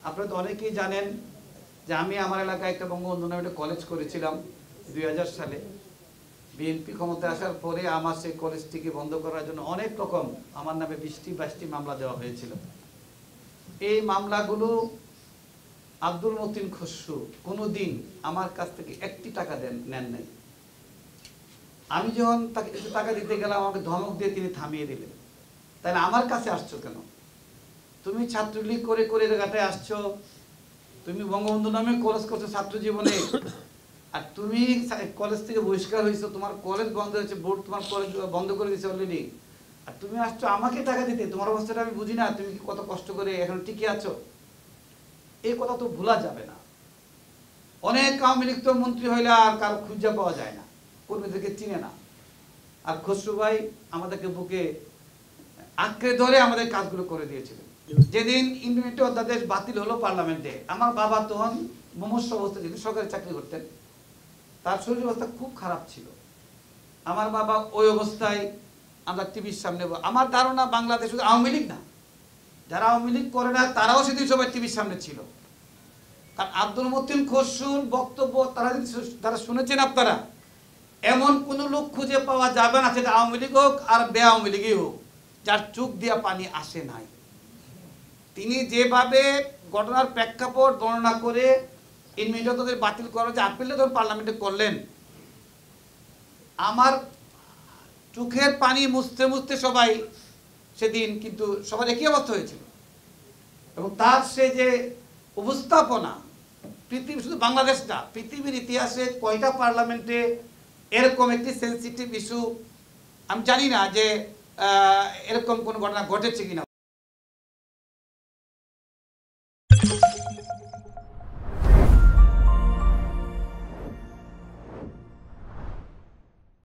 আপনারা তো অনেকেই জানেন যে আমি আমার এলাকায় একটা বঙ্গবন্ধু নামে একটা কলেজ করেছিলাম 2000 সালে। বিএনপি ক্ষমতায় আসার পরে আমার সেই কলেজটিকে বন্ধ করার জন্য অনেক রকম আমার নামে 20টি মামলা দেওয়া হয়েছিল। এই মামলাগুলো আব্দুল মতিন খসরু কোনোদিন আমার কাছ থেকে 1টি টাকা নেন নাই। আমি যখন তাকে কিছু টাকা দিতে গেলাম আমাকে ধমক দিয়ে তিনি থামিয়ে দিলেন। তাহলে আমার কাছে আসছো কেন? তুমি ছাত্রলীগ করে করে জায়গাটায় আসছো, তুমি বঙ্গবন্ধু নামে কলেজ করছো ছাত্র জীবনে, আর তুমি কলেজ থেকে বহিষ্কার হয়েছো, তোমার কলেজ বন্ধ হয়েছে, বোর্ড তোমার কলেজ বন্ধ করে দিয়েছে অলরেডি, আর তুমি আসছো আমাকে টাকা দিতে। তোমার অবস্থাটা আমি বুঝি না, তুমি কত কষ্ট করে এখন টিকে আছো। এই কথা তো ভোলা যাবে না। অনেক আওয়ামী লীগ তো মন্ত্রী হইলে আর কারো খুঁজে পাওয়া যায় না, কর্মীদেরকে চিনে না। আর খসরু ভাই আমাদেরকে বুকে আঁকড়ে ধরে আমাদের কাজগুলো করে দিয়েছিলেন। যেদিন ইউনিটি অধ্যাদেশ বাতিল হলো পার্লামেন্টে, আমার বাবা তখন মুমূর্ষু অবস্থা, যিনি সরকারি চাকরি করতেন, তার শরীর অবস্থা খুব খারাপ ছিল। আমার বাবা ওই অবস্থায় আমরা টিভির সামনে, আমার ধারণা বাংলাদেশ শুধু আওয়ামী লীগ না, যারা আওয়ামী লীগ করে না তারাও সেদিন সবাই টিভির সামনে ছিল। কারণ আব্দুল মতিন খসরুর বক্তব্য তারা শুনেছেন আপনারা, এমন কোন লোক খুঁজে পাওয়া যাবে না, সেটা আওয়ামী লীগ হোক আর বে আওয়ামী লীগই হোক, যার চোখ দিয়া পানি আসে নাই। তিনি যেভাবে ঘটনার প্রেক্ষাপট বর্ণনা করে ইনমিডিয়েটদের বাতিল করার যে আপিলটা যখন পার্লামেন্টে করলেন, আমার চোখের পানি মুছতে মুছতে সবাই সেদিন কিন্তু সবার একই অবস্থা হয়েছিল। এবং তার সে যে উপস্থাপনা, পৃথিবী শুধু বাংলাদেশ না, পৃথিবীর ইতিহাসে কয়টা পার্লামেন্টে এরকম একটি সেন্সিটিভ ইস্যু, আমি জানি না যে এরকম কোনো ঘটনা ঘটেছে কিনা।